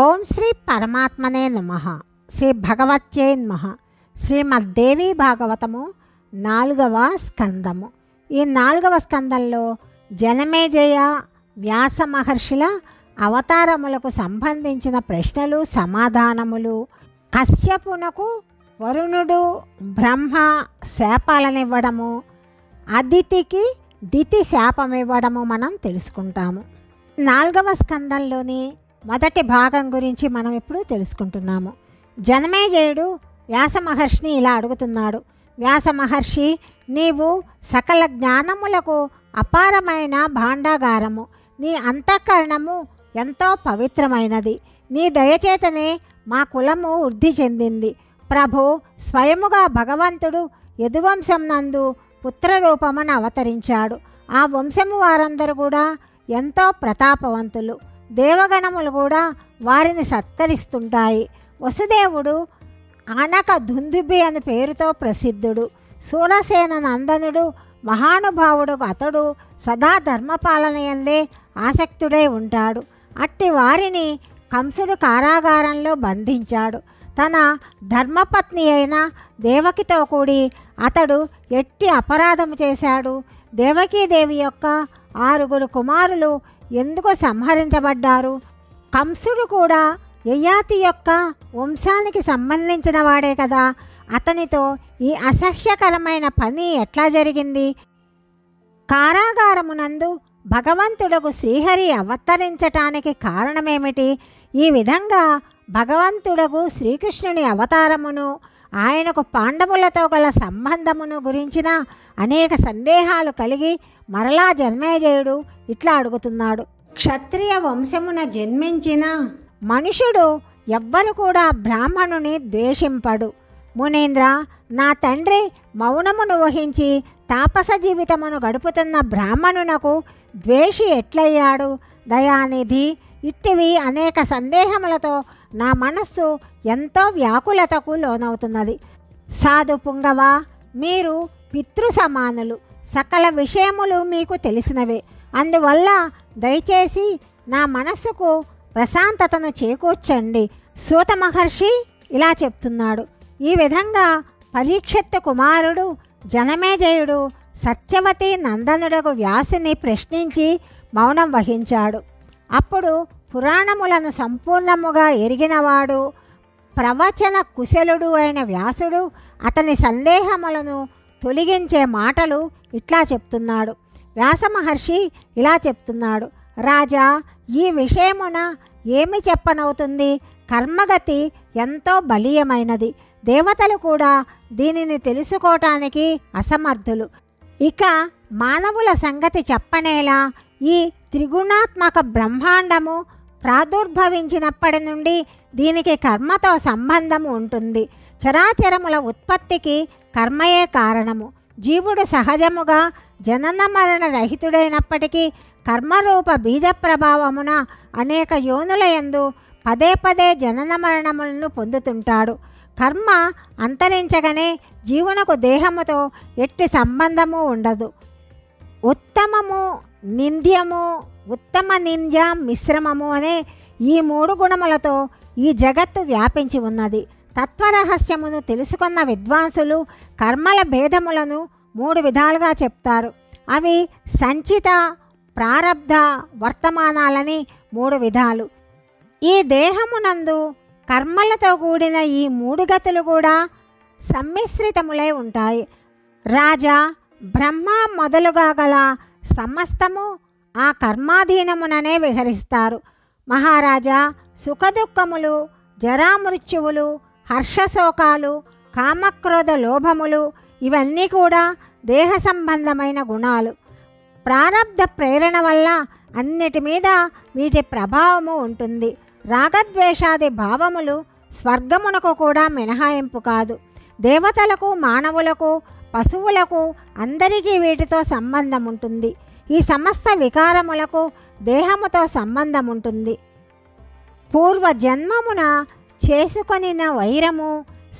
ఓం శ్రీ పరమాత్మనే నమః. శ్రీ భగవత్యై నమః. శ్రీమద్దేవి భాగవతము 4వ స్కందము. ఈ 4వ స్కందంలో జనమేజయ వ్యాస మహర్షుల అవతారములకు సంబంధించిన ప్రశ్నలు సమాధానములు, కశ్యపునకు వరుణుడు బ్రహ్మ శాపాలనివ్వడము, అదితికి దితి శాపమివ్వడము మనం తెలుసుకుంటాము. 4వ స్కందంలోని మొదటి భాగం గురించి మనం ఇప్పుడు తెలుసుకుంటున్నాము. జనమేజయుడు వ్యాస మహర్షిని ఇలా అడుగుతున్నాడు. వ్యాస మహర్షి, నీవు సకల జ్ఞానములకు అపారమైన భాండాగారము, నీ అంతఃకరణము ఎంతో పవిత్రమైనది, నీ దయచేతనే మా కులము వృద్ధి చెందింది. ప్రభు స్వయముగా భగవంతుడు యదువంశం నందు పుత్రరూపమును అవతరించాడు. ఆ వంశము వారందరూ కూడా ఎంతో ప్రతాపవంతులు, దేవగణములు కూడా వారిని సత్కరిస్తుంటాయి. వసుదేవుడు ఆనక దుందుబి అని పేరుతో ప్రసిద్ధుడు. సూరసేన నందనుడు మహానుభావుడు. అతడు సదా ధర్మపాలనయందే ఆసక్తుడై ఉంటాడు. అట్టి వారిని కంసుడు కారాగారంలో బంధించాడు. తన ధర్మపత్ని అయిన దేవకితో కూడి అతడు ఎట్టి అపరాధము చేశాడు. దేవకీదేవి యొక్క 6 కుమారులు ఎందుకు సంహరించబడ్డారు? కంసుడు కూడా యయాతి యొక్క వంశానికి సంబంధించిన వాడే కదా. అతనితో ఈ అసహ్యకరమైన పని ఎట్లా జరిగింది? కారాగారమునందు భగవంతుడకు శ్రీహరి అవతరించటానికి కారణమేమిటి? ఈ విధంగా భగవంతుడకు శ్రీకృష్ణుని అవతారమును, ఆయనకు పాండవులతో గల సంబంధమును గురించిన అనేక సందేహాలు కలిగి మరలా జనమేజయుడు ఇట్లా అడుగుతున్నాడు. క్షత్రియ వంశమున జన్మించిన మనుషుడు ఎవ్వరు కూడా బ్రాహ్మణుని ద్వేషింపడు. మునీంద్ర, నా తండ్రి మౌనమును వహించి తాపస జీవితమును గడుపుతున్న బ్రాహ్మణునకు ద్వేషి ఎట్లయ్యాడు? దయానిధి, ఇట్టివి అనేక సందేహములతో నా మనస్సు ఎంతో వ్యాకులతకు లోనవుతున్నది. సాధు పుంగవ, మీరు పితృ సమానులు, సకల విషయములు మీకు తెలిసినవే. అందువల్ల దయచేసి నా మనస్సుకు ప్రశాంతతను చేకూర్చండి. సూత మహర్షి ఇలా చెప్తున్నాడు. ఈ విధంగా పరీక్షిత్తు కుమారుడు జనమేజయుడు సత్యవతి నందనుడకు వ్యాసుని ప్రశ్నించి మౌనం వహించాడు. అప్పుడు పురాణములను సంపూర్ణముగా ఎరిగినవాడు, ప్రవచన కుశలుడు అయిన వ్యాసుడు అతని సందేహములను తొలగించే మాటలు ఇట్లా చెప్తున్నాడు. వ్యాస మహర్షి ఇలా చెప్తున్నాడు. రాజా, ఈ విషయమున ఏమి చెప్పనవుతుంది? కర్మగతి ఎంతో బలీయమైనది. దేవతలు కూడా దీనిని తెలుసుకోవటానికి అసమర్థులు. ఇక మానవుల సంగతి చెప్పనేలా? ఈ త్రిగుణాత్మక బ్రహ్మాండము ప్రాదుర్భవించినప్పటి నుండి దీనికి కర్మతో సంబంధము ఉంటుంది. చరాచరముల ఉత్పత్తికి కర్మయే కారణము. జీవుడు సహజముగా జనన మరణ రహితుడైనప్పటికీ కర్మరూప బీజ ప్రభావమున అనేక యోనులయందు పదే పదే జనన మరణములను పొందుతుంటాడు. కర్మ అంతరించగానే జీవునకు దేహముతో ఎట్టి సంబంధము ఉండదు. ఉత్తమము, నింద్యము, ఉత్తమ నింద్య మిశ్రమము అనే ఈ 3 గుణములతో ఈ జగత్తు వ్యాపించి ఉన్నది. తత్వరహస్యమును తెలుసుకున్న విద్వాంసులు కర్మల భేదములను 3 విధాలుగా చెప్తారు. అవి సంచిత, ప్రారబ్ధ, వర్తమానాలని 3 విధాలు. ఈ దేహమునందు కర్మలతో కూడిన ఈ 3 గతులు కూడా సమ్మిశ్రితములై ఉంటాయి. రాజా, బ్రహ్మ మొదలుగా గల సమస్తము ఆ కర్మాధీనముననే విహరిస్తారు. మహారాజా, సుఖదుఖములు, జరామృత్యువులు, హర్షశోకాలు, కామక్రోధ లోభములు ఇవన్నీ కూడా దేహ సంబంధమైన గుణాలు. ప్రారబ్ధ ప్రేరణ వల్ల అన్నిటి మీద వీటి ప్రభావము ఉంటుంది. రాగద్వేషాది భావములు స్వర్గమునకు కూడా మినహాయింపు కాదు. దేవతలకు, మానవులకు, పశువులకు అందరికీ వీటితో సంబంధం ఉంటుంది. ఈ సమస్త వికారములకు దేహముతో సంబంధం ఉంటుంది. పూర్వజన్మమున చేసుకొనిన వైరము,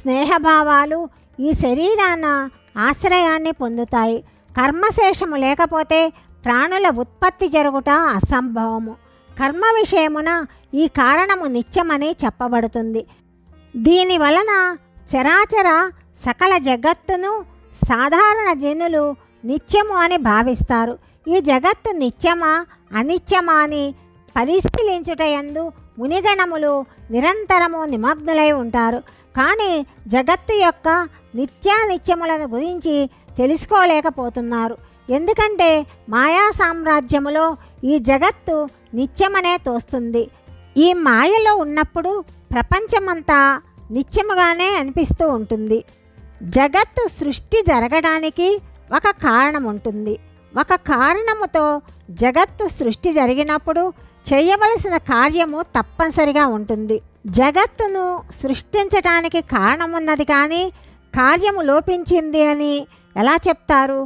స్నేహభావాలు ఈ శరీరాన ఆశ్రయాన్ని పొందుతాయి. కర్మశేషము లేకపోతే ప్రాణుల ఉత్పత్తి జరుగుట అసంభవము. కర్మ విషయమున ఈ కారణము నిత్యమని చెప్పబడుతుంది. దీని వలన చరాచర సకల జగత్తును సాధారణ జనులు నిత్యము అని భావిస్తారు. ఈ జగత్తు నిత్యమా అనిత్యమా అని పరిశీలించుటయందు మునిగణములు నిరంతరము నిమగ్నులై ఉంటారు. కానీ జగత్తు యొక్క నిత్యానిత్యములను గురించి తెలుసుకోలేకపోతున్నారు. ఎందుకంటే మాయా సామ్రాజ్యములో ఈ జగత్తు నిత్యమనే తోస్తుంది. ఈ మాయలో ఉన్నప్పుడు ప్రపంచమంతా నిత్యముగానే అనిపిస్తూ ఉంటుంది. జగత్తు సృష్టి జరగడానికి ఒక కారణం ఉంటుంది. ఒక కారణముతో జగత్తు సృష్టి జరిగినప్పుడు చేయవలసిన కార్యము తప్పనిసరిగా ఉంటుంది. జగత్తును సృష్టించటానికి కారణమున్నది కానీ కార్యము లోపించింది అని ఎలా చెప్తారు?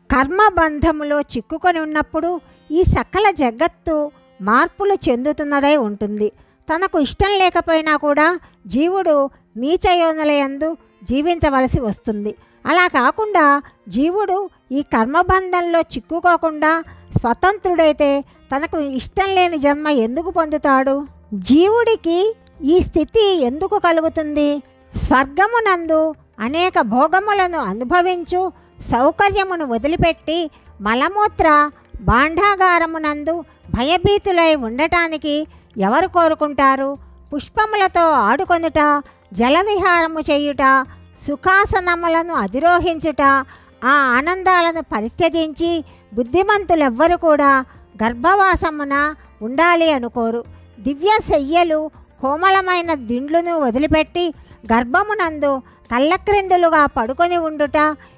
కర్మబంధములో చిక్కుకొని ఉన్నప్పుడు ఈ సకల జగత్తు మార్పులు చెందుతున్నదై ఉంటుంది. తనకు ఇష్టం లేకపోయినా కూడా జీవుడు నీచయోనులయందు జీవించవలసి వస్తుంది. అలా కాకుండా జీవుడు ఈ కర్మబంధంలో చిక్కుకోకుండా స్వతంత్రుడైతే తనకు ఇష్టం లేని జన్మ ఎందుకు పొందుతాడు? జీవుడికి ఈ స్థితి ఎందుకు కలుగుతుంది? స్వర్గమునందు అనేక భోగములను అనుభవించు సౌకర్యమును వదిలిపెట్టి మలమూత్ర భాండాగారమునందు భయభీతులై ఉండటానికి ఎవరు కోరుకుంటారు? పుష్పములతో ఆడుకొనుట, జలవిహారము చేయుట, సుఖాసనములను అధిరోహించుట, ఆ ఆనందాలను పరిత్యజించి బుద్ధిమంతులెవ్వరు కూడా గర్భవాసమున ఉండాలి అనుకోరు. దివ్య శయ్యలు కోమలమైన దిండ్లును వదిలిపెట్టి గర్భమునందు తల్లక్రిందులుగా పడుకొని ఉండుట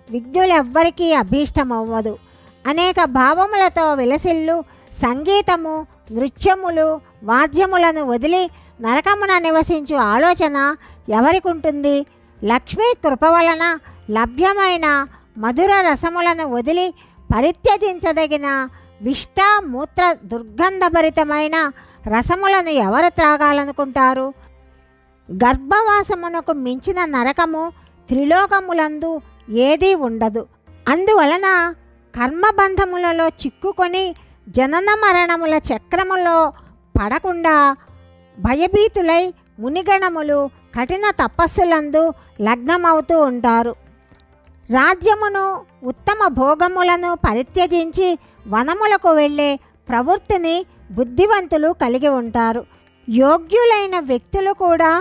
విజ్ఞులెవ్వరికీ అభీష్టమవ్వదు. అనేక భావములతో విలసిల్లు సంగీతము, నృత్యములు, వాద్యములను వదిలి నరకమున నివసించు ఆలోచన ఎవరికి ఉంటుంది? లక్ష్మీ కృప వలన లభ్యమైన మధుర రసములను వదిలి పరిత్యజించదగిన విష్ట మూత్ర దుర్గంధభరితమైన రసములను ఎవరు త్రాగాలనుకుంటారు? గర్భవాసమునకు మించిన నరకము త్రిలోకములందు ఏదీ ఉండదు. అందువలన కర్మబంధములలో చిక్కుకొని జనన మరణముల చక్రములో పడకుండా భయభీతులై మునిగణములు కఠిన తపస్సులందు లగ్నమవుతూ ఉంటారు. రాజ్యమును ఉత్తమ భోగములను పరిత్యజించి వనములకు వెళ్ళే ప్రవృత్తిని బుద్ధివంతులు కలిగి ఉంటారు. యోగ్యులైన వ్యక్తులు కూడా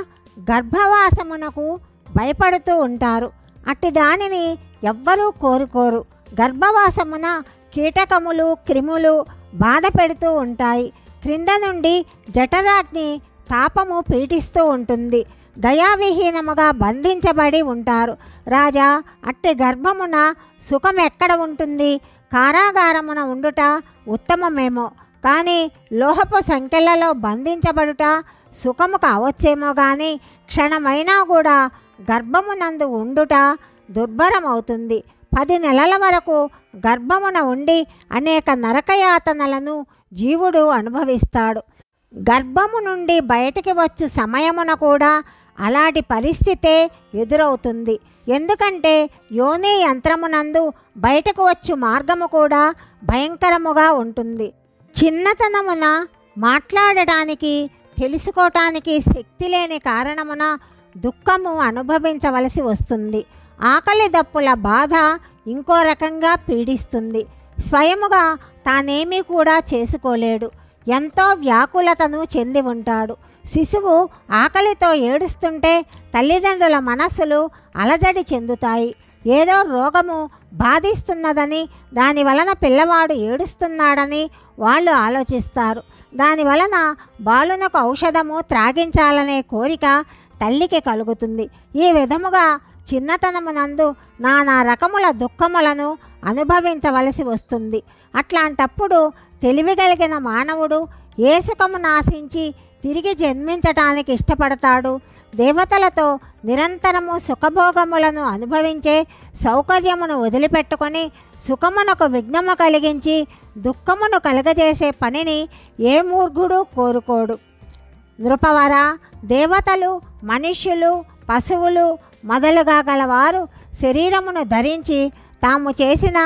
గర్భవాసమునకు భయపడుతూ ఉంటారు. అట్టి దానిని ఎవ్వరూ కోరుకోరు. గర్భవాసమున కీటకములు, క్రిములు బాధ పెడుతూ ఉంటాయి. క్రింద నుండి జఠరాగ్ని తాపము పీడిస్తూ ఉంటుంది. దయావిహీనముగా బంధించబడి ఉంటారు. రాజా, అట్టి గర్భమున సుఖం ఎక్కడ ఉంటుంది? కారాగారమున ఉండుట ఉత్తమమేమో, కానీ లోహపు సంఖ్యలలో బంధించబడుట సుఖము కావచ్చేమో కానీ క్షణమైనా కూడా గర్భమునందు ఉండుట దుర్భరమవుతుంది. 10 నెలల వరకు గర్భమున ఉండి అనేక నరకయాతనలను జీవుడు అనుభవిస్తాడు. గర్భము నుండి బయటికి వచ్చు సమయమున కూడా అలాంటి పరిస్థితే ఎదురవుతుంది. ఎందుకంటే యోని యంత్రమునందు బయటకు వచ్చు మార్గము కూడా భయంకరముగా ఉంటుంది. చిన్నతనమున మాట్లాడటానికి, తెలుసుకోవటానికి శక్తి లేని కారణమున దుఃఖము అనుభవించవలసి వస్తుంది. ఆకలి దప్పుల బాధ ఇంకో రకంగా పీడిస్తుంది. స్వయముగా తానేమీ కూడా చేసుకోలేడు. ఎంతో వ్యాకులతను చెంది ఉంటాడు. శిశువు ఆకలితో ఏడుస్తుంటే తల్లిదండ్రుల మనస్సులు అలజడి చెందుతాయి. ఏదో రోగము బాధిస్తున్నదని, దాని వలన పిల్లవాడు ఏడుస్తున్నాడని వాళ్ళు ఆలోచిస్తారు. దానివలన బాలునకు ఔషధము త్రాగించాలనే కోరిక తల్లికి కలుగుతుంది. ఈ విధముగా చిన్నతనమునందు నానా రకముల దుఃఖములను అనుభవించవలసి వస్తుంది. అట్లాంటప్పుడు తెలివిగలిగిన మానవుడు ఏ సుఖము నాశించి తిరిగి జన్మించటానికి ఇష్టపడతాడు? దేవతలతో నిరంతరము సుఖభోగములను అనుభవించే సౌకర్యమును వదిలిపెట్టుకొని సుఖమునకు విఘ్నము కలిగించి దుఃఖమును కలుగజేసే పనిని ఏ మూర్ఖుడు కోరుకోడు. నృపవర, దేవతలు, మనుష్యులు, పశువులు మొదలుగా గలవారు శరీరమును ధరించి తాము చేసిన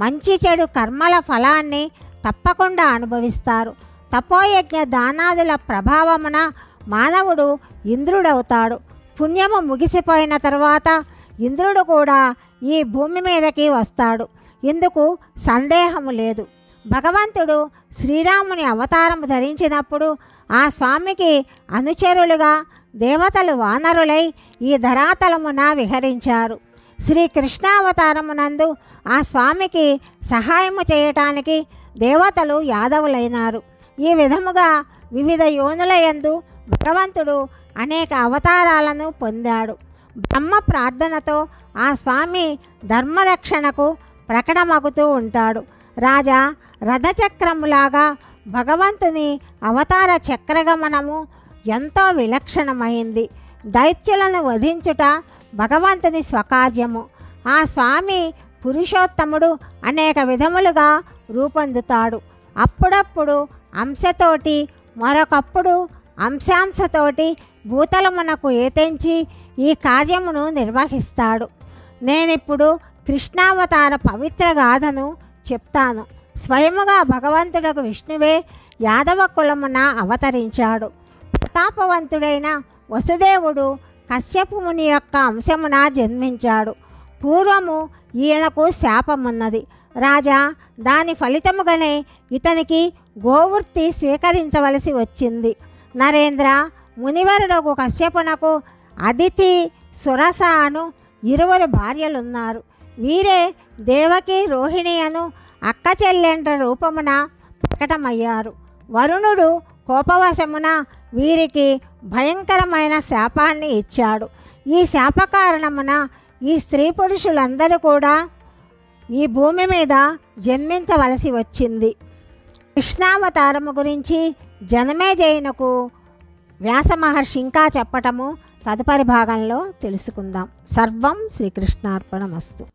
మంచి చెడు కర్మల ఫలాన్ని తప్పకుండా అనుభవిస్తారు. తపోయజ్ఞ దానాదుల ప్రభావమున మానవుడు ఇంద్రుడవుతాడు. పుణ్యము ముగిసిపోయిన తర్వాత ఇంద్రుడు కూడా ఈ భూమి మీదకి వస్తాడు. ఇందుకు సందేహము లేదు. భగవంతుడు శ్రీరాముని అవతారము ధరించినప్పుడు ఆ స్వామికి అనుచరులుగా దేవతలు వానరులై ఈ ధరాతలమున విహరించారు. శ్రీకృష్ణావతారమునందు ఆ స్వామికి సహాయము చేయటానికి దేవతలు యాదవులైనారు. ఈ విధముగా వివిధ యోనులయందు భగవంతుడు అనేక అవతారాలను పొందాడు. బ్రహ్మ ప్రార్థనతో ఆ స్వామి ధర్మరక్షణకు ప్రకటమగుతూ ఉంటాడు. రాజా, రథచక్రములాగా భగవంతుని అవతార చక్రగమనము ఎంతో విలక్షణమైంది. దైత్యులను వధించుట భగవంతుని స్వకార్యము. ఆ స్వామి పురుషోత్తముడు అనేక విధములుగా రూపొందుతాడు. అప్పుడప్పుడు అంశతోటి, మరొకప్పుడు అంశాంశతోటి భూతలమునకు ఏతెంచి ఈ కార్యమును నిర్వహిస్తాడు. నేనిప్పుడు కృష్ణావతార పవిత్ర గాథను చెప్తాను. స్వయముగా భగవంతుడకు విష్ణువే యాదవ కులమున అవతరించాడు. ప్రతాపవంతుడైన వసుదేవుడు కశ్యపు ముని యొక్క అంశమున జన్మించాడు. పూర్వము ఈయనకు శాపమున్నది. రాజా, దాని ఫలితముగానే ఇతనికి గోవృత్తి స్వీకరించవలసి వచ్చింది. నరేంద్ర, మునివరుడకు కశ్యపునకు అదితి, సురస అను ఇరువురు భార్యలున్నారు. వీరే దేవకి, రోహిణి అను అక్క చెల్లెండ్ర రూపమున ప్రకటమయ్యారు. వరుణుడు కోపవశమున వీరికి భయంకరమైన శాపాన్ని ఇచ్చాడు. ఈ శాప కారణమున ఈ స్త్రీ పురుషులందరూ కూడా ఈ భూమి మీద జన్మించవలసి వచ్చింది. కృష్ణావతారము గురించి జనమేజయునకు వ్యాస మహర్షి ఇంకా చెప్పటము తదుపరి భాగంలో తెలుసుకుందాం. సర్వం శ్రీకృష్ణార్పణమస్తు.